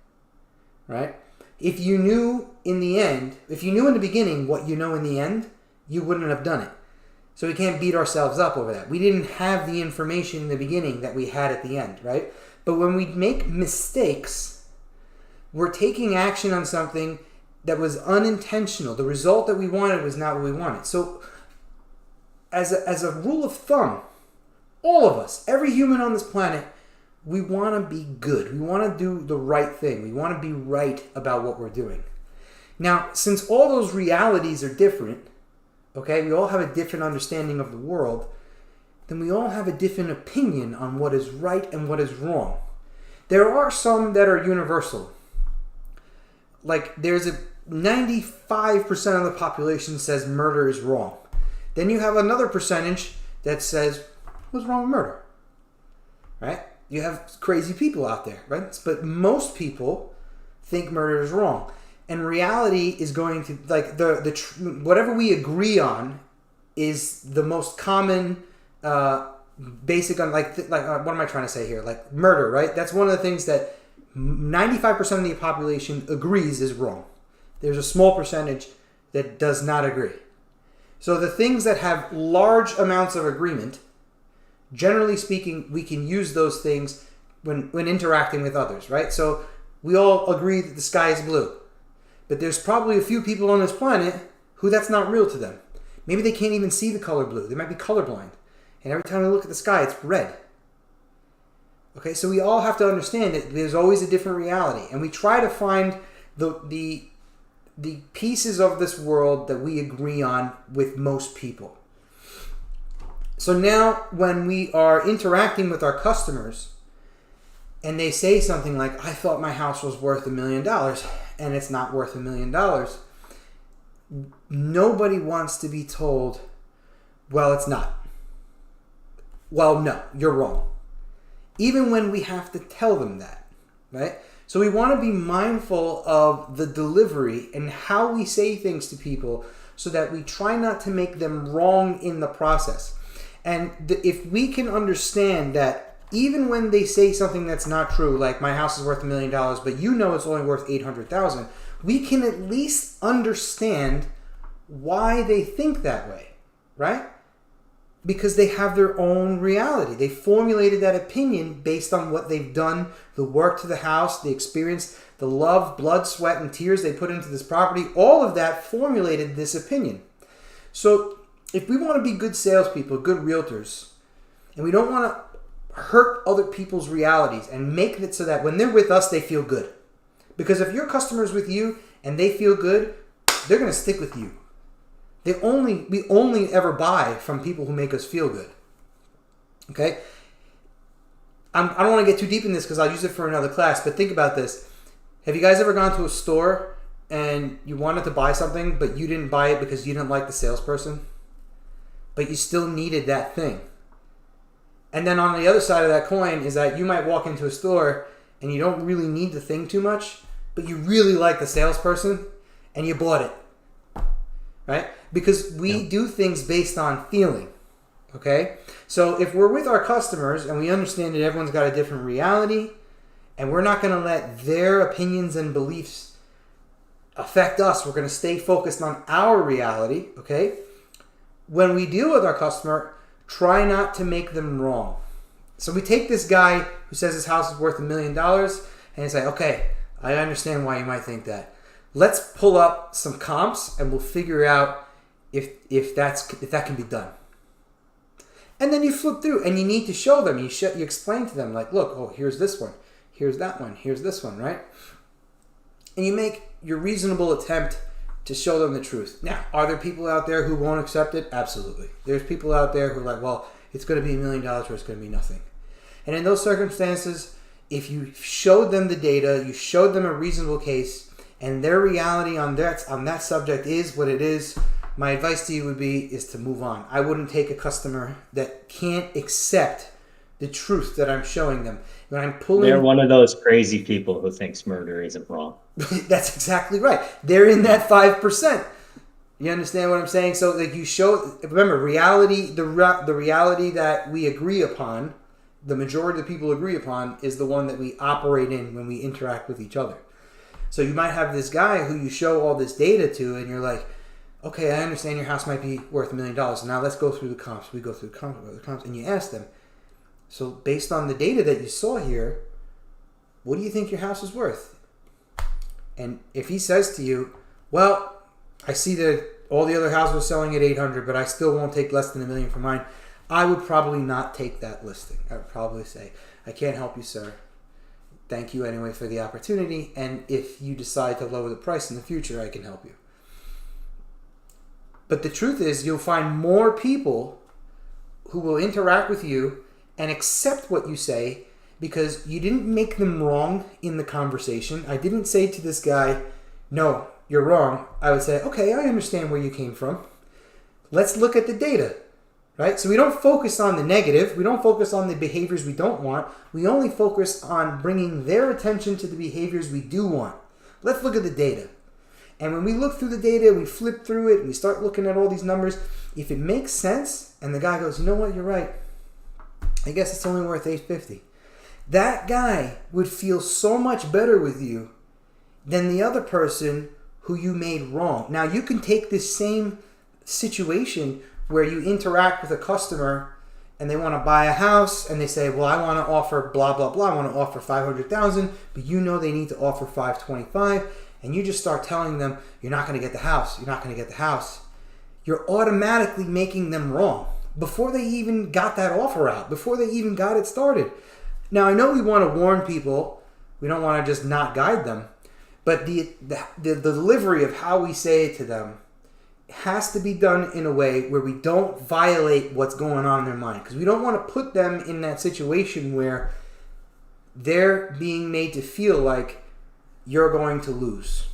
right? If you knew in the beginning what you know in the end, you wouldn't have done it. So we can't beat ourselves up over that. We didn't have the information in the beginning that we had at the end, right? But when we make mistakes, we're taking action on something that was unintentional. The result that we wanted was not what we wanted. So as a rule of thumb, all of us, every human on this planet, we want to be good. We want to do the right thing. We want to be right about what we're doing. Now, since all those realities are different, okay, we all have a different understanding of the world, then we all have a different opinion on what is right and what is wrong. There are some that are universal. Like, there's a 95% of the population says murder is wrong. Then you have another percentage that says, what's wrong with murder? Right? You have crazy people out there, right? But most people think murder is wrong. And reality is going to, like, whatever we agree on is the most common basic on, what am I trying to say here? Like, murder, right? That's one of the things that 95% of the population agrees is wrong. There's a small percentage that does not agree. So the things that have large amounts of agreement, generally speaking, we can use those things when interacting with others, right? So we all agree that the sky is blue. But there's probably a few people on this planet who that's not real to them. Maybe they can't even see the color blue. They might be colorblind. And every time they look at the sky, it's red. Okay, so we all have to understand that there's always a different reality. And we try to find the pieces of this world that we agree on with most people. So now when we are interacting with our customers and they say something like, I thought my house was worth $1 million and it's not worth $1 million, nobody wants to be told, well, it's not. Well, no, you're wrong. Even when we have to tell them that, right? So we want to be mindful of the delivery and how we say things to people so that we try not to make them wrong in the process. And if we can understand that even when they say something that's not true, like my house is worth $1 million, but you know it's only worth $800,000, we can at least understand why they think that way, right? Because they have their own reality. They formulated that opinion based on what they've done, the work to the house, the experience, the love, blood, sweat, and tears they put into this property. All of that formulated this opinion. So if we want to be good salespeople, good realtors, and we don't want to hurt other people's realities and make it so that when they're with us, they feel good. Because if your customer's with you and they feel good, they're going to stick with you. We only ever buy from people who make us feel good. Okay? I don't want to get too deep in this because I'll use it for another class, but think about this. Have you guys ever gone to a store and you wanted to buy something, but you didn't buy it because you didn't like the salesperson? But you still needed that thing. And then on the other side of that coin is that you might walk into a store and you don't really need the thing too much, but you really like the salesperson and you bought it. Right? Because we do things based on feeling. Okay? So if we're with our customers and we understand that everyone's got a different reality and we're not going to let their opinions and beliefs affect us, we're going to stay focused on our reality. Okay? When we deal with our customer, try not to make them wrong. So we take this guy who says his house is worth $1 million and say, okay, I understand why you might think that. Let's pull up some comps and we'll figure out if that can be done. And then you flip through and you need to show them. You explain to them like, look, oh, here's this one. Here's that one. Here's this one, right? And you make your reasonable attempt to show them the truth. Now, are there people out there who won't accept it? Absolutely. There's people out there who are like, well, it's going to be $1 million or it's going to be nothing. And in those circumstances, if you showed them the data, you showed them a reasonable case, and their reality on that subject is what it is, my advice to you would be is to move on. I wouldn't take a customer that can't accept the truth that I'm showing them. When I'm pulling, They're one of those crazy people who thinks murder isn't wrong. That's exactly right. They're in that 5%. You understand what I'm saying? So like you show, remember, reality, the reality that we agree upon, the majority of the people agree upon, is the one that we operate in when we interact with each other. So you might have this guy who you show all this data to, and you're like, okay, I understand your house might be worth $1 million. Now let's go through the comps. We go through the comps, and you ask them, so based on the data that you saw here, what do you think your house is worth? And if he says to you, well, I see that all the other houses are selling at 800, but I still won't take less than $1 million for mine, I would probably not take that listing. I would probably say, I can't help you, sir. Thank you anyway for the opportunity. And if you decide to lower the price in the future, I can help you. But the truth is, you'll find more people who will interact with you and accept what you say because you didn't make them wrong in the conversation. I didn't say to this guy, no, you're wrong. I would say, okay, I understand where you came from. Let's look at the data, right? So we don't focus on the negative. We don't focus on the behaviors we don't want. We only focus on bringing their attention to the behaviors we do want. Let's look at the data. And when we look through the data, we flip through it, and we start looking at all these numbers. If it makes sense, and the guy goes, you know what, you're right. I guess it's only worth $850. That guy would feel so much better with you than the other person who you made wrong. Now, you can take this same situation where you interact with a customer and they want to buy a house and they say, well, I want to offer blah, blah, blah. I want to offer $500,000, but you know they need to offer $525,000. And you just start telling them, you're not going to get the house. You're not going to get the house. You're automatically making them wrong before they even got that offer out, before they even got it started. Now, I know we want to warn people. We don't want to just not guide them. But the delivery of how we say it to them has to be done in a way where we don't violate what's going on in their mind. Because we don't want to put them in that situation where they're being made to feel like you're going to lose.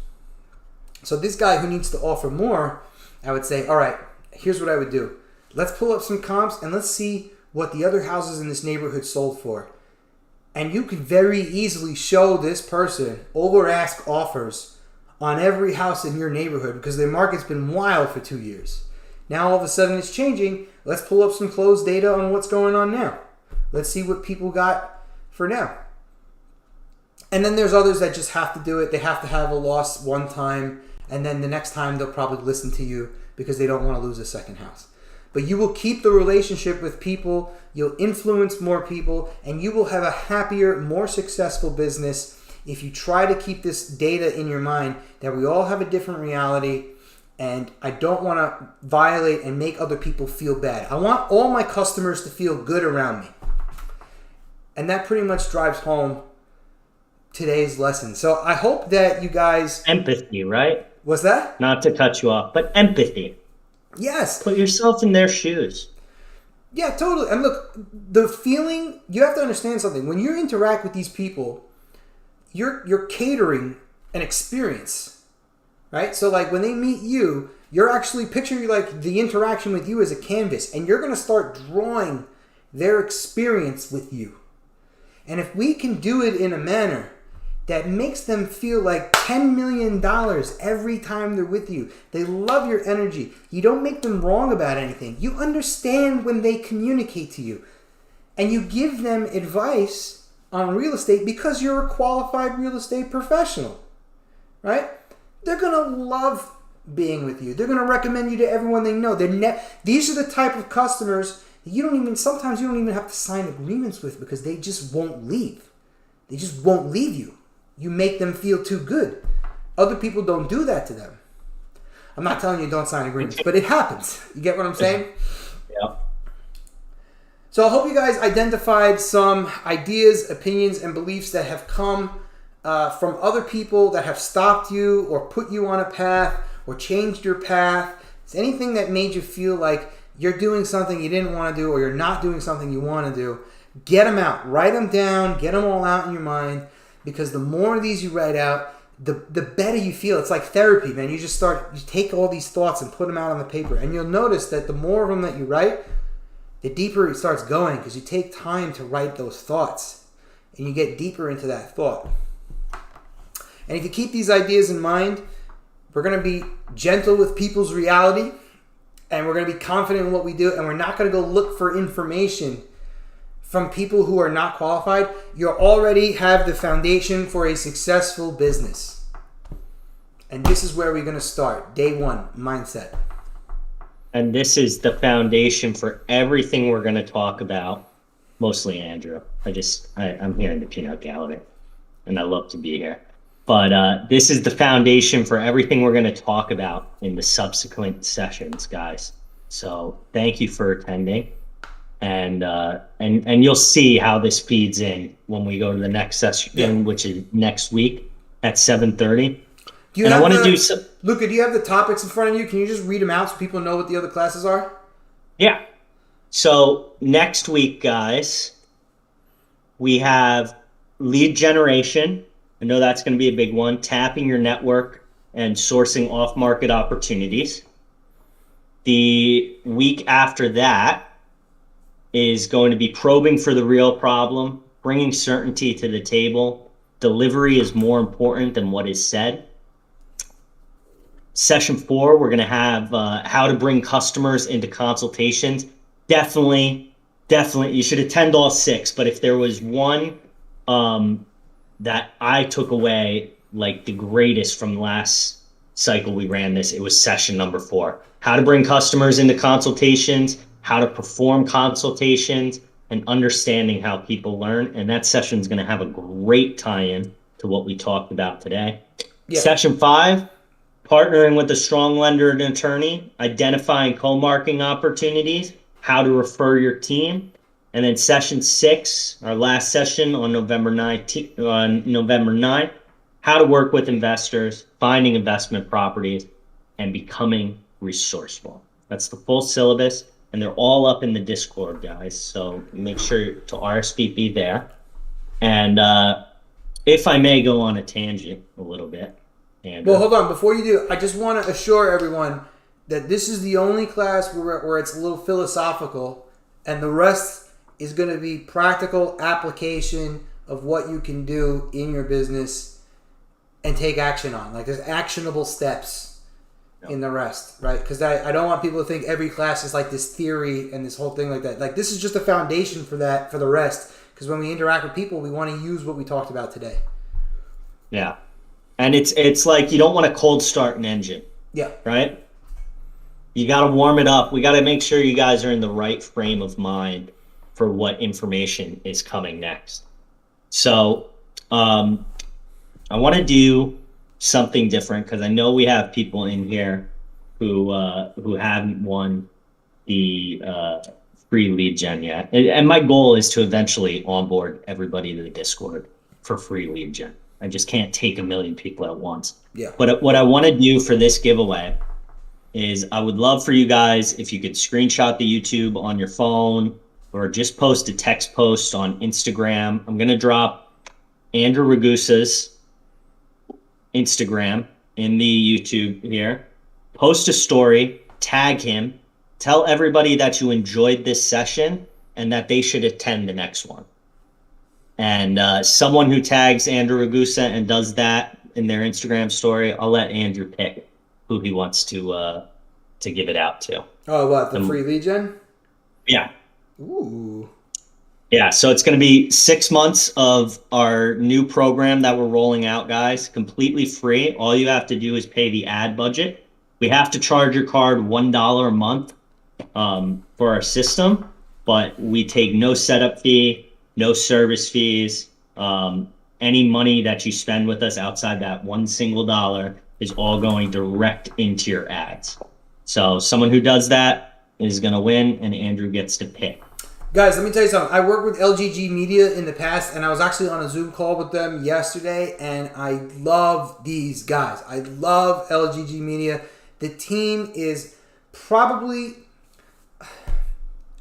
So this guy who needs to offer more, I would say, all right, here's what I would do. Let's pull up some comps and let's see what the other houses in this neighborhood sold for. And you could very easily show this person over-ask offers on every house in your neighborhood because the market's been wild for 2 years. Now all of a sudden it's changing. Let's pull up some closed data on what's going on now. Let's see what people got for now. And then there's others that just have to do it. They have to have a loss one time, and then the next time they'll probably listen to you because they don't want to lose a second house. But you will keep the relationship with people, you'll influence more people, and you will have a happier, more successful business if you try to keep this data in your mind that we all have a different reality, and I don't want to violate and make other people feel bad. I want all my customers to feel good around me. And that pretty much drives home today's lesson. So I hope that you guys... Empathy, right? What's that? Not to cut you off, but empathy. Yes. Put yourself in their shoes. Yeah, totally. And look, the feeling, you have to understand something. When you interact with these people, you're catering an experience, right? So like when they meet you, you're actually picturing like the interaction with you as a canvas, and you're going to start drawing their experience with you. And if we can do it in a manner that makes them feel like $10 million every time they're with you. They love your energy. You don't make them wrong about anything. You understand when they communicate to you. And you give them advice on real estate because you're a qualified real estate professional. Right? They're going to love being with you. They're going to recommend you to everyone they know. These are the type of customers that sometimes you don't even have to sign agreements with because they just won't leave. They just won't leave you. You make them feel too good. Other people don't do that to them. I'm not telling you don't sign agreements, but it happens. You get what I'm saying? Yeah. So I hope you guys identified some ideas, opinions, and beliefs that have come from other people that have stopped you or put you on a path or changed your path. It's anything that made you feel like you're doing something you didn't want to do or you're not doing something you want to do. Get them out. Write them down. Get them all out in your mind. Because the more of these you write out, the better you feel. It's like therapy, man. You take all these thoughts and put them out on the paper. And you'll notice that the more of them that you write, the deeper it starts going because you take time to write those thoughts. And you get deeper into that thought. And if you keep these ideas in mind, we're going to be gentle with people's reality. And we're going to be confident in what we do. And we're not going to go look for information from people who are not qualified. You already have the foundation for a successful business. And this is where we're going to start. Day one, mindset. And this is the foundation for everything we're going to talk about. Mostly Andrew. I'm here in the peanut gallery. And I love to be here. But this is the foundation for everything we're going to talk about in the subsequent sessions, guys. So thank you for attending, and you'll see how this feeds in when we go to the next session, which is next week at 7:30. And I want to do some. Luca, do you have the topics in front of you? Can you just read them out so people know what the other classes are? Yeah. So next week, guys, we have lead generation. I know that's going to be a big one. Tapping your network and sourcing off-market opportunities. The week after that is going to be probing for the real problem, bringing certainty to the table. Delivery is more important than what is said. Session 4, we're going to have how to bring customers into consultations. Definitely, you should attend all 6. But if there was one that I took away like the greatest from last cycle we ran this, it was session number 4. How to bring customers into consultations, how to perform consultations, and understanding how people learn. And that session is going to have a great tie-in to what we talked about today. Yeah. Session 5, partnering with a strong lender and attorney, identifying co-marketing opportunities, how to refer your team. And then session 6, our last session on November 9th, how to work with investors, finding investment properties, and becoming resourceful. That's the full syllabus, and they're all up in the Discord, guys. So make sure to RSVP there. And if I may go on a tangent a little bit. Well, hold on. Before you do, I just want to assure everyone that this is the only class where it's a little philosophical, and the rest is going to be practical application of what you can do in your business and take action on. Like, there's actionable steps in the rest, right? Because I don't want people to think every class is like this theory and this whole thing like that. Like, this is just a foundation for that, for the rest. Because when we interact with people, we want to use what we talked about today. Yeah. And it's like you don't want to cold start an engine. Yeah. Right? You got to warm it up. We got to make sure you guys are in the right frame of mind for what information is coming next. So I want to do something different because I know we have people in here who haven't won the free lead gen yet. And my goal is to eventually onboard everybody to the Discord for free lead gen. I just can't take 1 million people at once. Yeah. But what I want to do for this giveaway is I would love for you guys if you could screenshot the YouTube on your phone or just post a text post on Instagram. I'm going to drop Andrew Ragusa's Instagram in the YouTube here. Post a story, tag him, tell everybody that you enjoyed this session and that they should attend the next one. And someone who tags Andrew Ragusa and does that in their Instagram story, I'll let Andrew pick who he wants to give it out to. Oh, what, the free lead gen? Yeah. Ooh. Yeah, so it's going to be 6 months of our new program that we're rolling out, guys, completely free. All you have to do is pay the ad budget. We have to charge your card $1 a month for our system, but we take no setup fee, no service fees. Any money that you spend with us outside that one single dollar is all going direct into your ads. So someone who does that is going to win, and Andrew gets to pick. Guys, let me tell you something. I worked with LGG Media in the past, and I was actually on a Zoom call with them yesterday, and I love these guys. I love LGG Media. The team is probably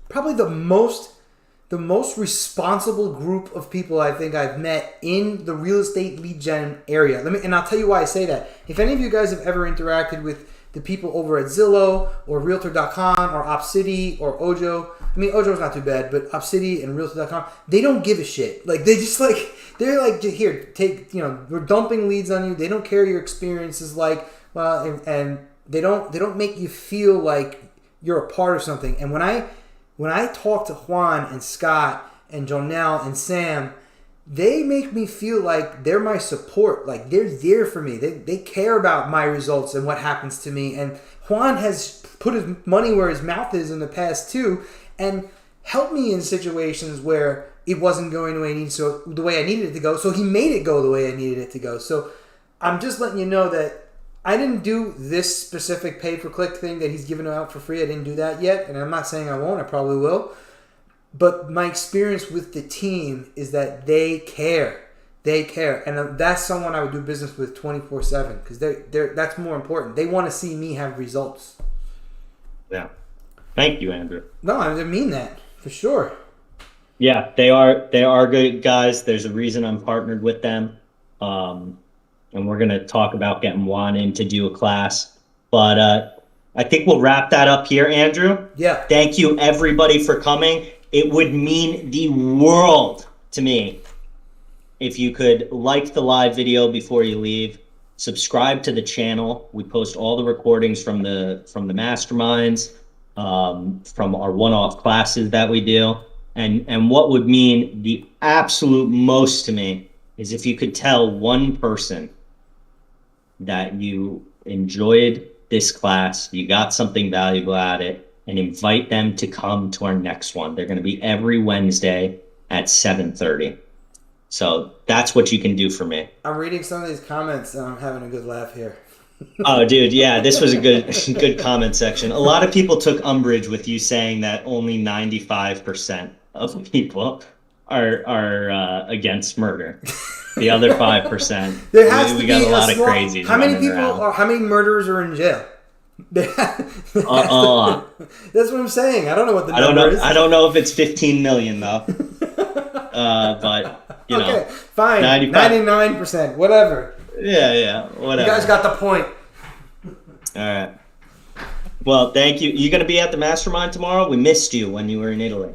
the most responsible group of people I think I've met in the real estate lead gen area. And I'll tell you why I say that. If any of you guys have ever interacted with the people over at Zillow or Realtor.com or OpCity or Ojo, I mean, Ojo's not too bad, but OpCity and Realtor.com, they don't give a shit. Like, they're like, here, take, we're dumping leads on you. They don't care your experience is like, well, and they don't make you feel like you're a part of something. And when I talk to Juan and Scott and Jonelle and Sam, they make me feel like they're my support. Like, they're there for me. They care about my results and what happens to me. And Juan has put his money where his mouth is in the past too, and helped me in situations where it wasn't going the way I needed it to go. So he made it go the way I needed it to go. So I'm just letting you know that I didn't do this specific pay-per-click thing that he's giving out for free. I didn't do that yet, and I'm not saying I won't. I probably will. But my experience with the team is that they care. They care. And that's someone I would do business with 24/7 because that's more important. They want to see me have results. Yeah. Thank you, Andrew. No, I didn't mean that. For sure. Yeah, they are good guys. There's a reason I'm partnered with them. And we're going to talk about getting Juan in to do a class. But I think we'll wrap that up here, Andrew. Yeah. Thank you, everybody, for coming. It would mean the world to me if you could like the live video before you leave, subscribe to the channel. We post all the recordings from the masterminds, from our one-off classes that we do. And what would mean the absolute most to me is if you could tell one person that you enjoyed this class, you got something valuable at it, and invite them to come to our next one. They're going to be every Wednesday at 7:30. So that's what you can do for me. I'm reading some of these comments and I'm having a good laugh here. Oh, dude, yeah, this was a good comment section. A lot of people took umbrage with you saying that only 95% of people are against murder. The other 5%, There has we to got be a lot small, of crazies. How many running people? around. Or how many murderers are in jail? That's what I'm saying. I don't know what the number is. I don't know if it's 15 million though. But you know, okay, fine. 99%, whatever. Yeah, whatever. You guys got the point. All right. Well, thank you. You gonna be at the mastermind tomorrow? We missed you when you were in Italy.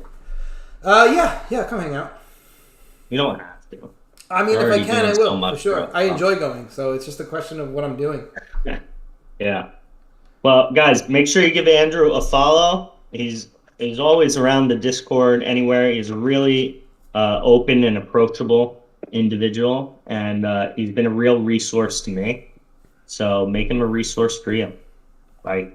Yeah. Come hang out. You don't have to. I mean, You're if I already can, I doing will so much for sure. for I us. enjoy going, so it's just a question of what I'm doing. Yeah. Well, guys, make sure you give Andrew a follow. He's always around the Discord anywhere. He's a really open and approachable individual, and he's been a real resource to me. So make him a resource for you. Bye.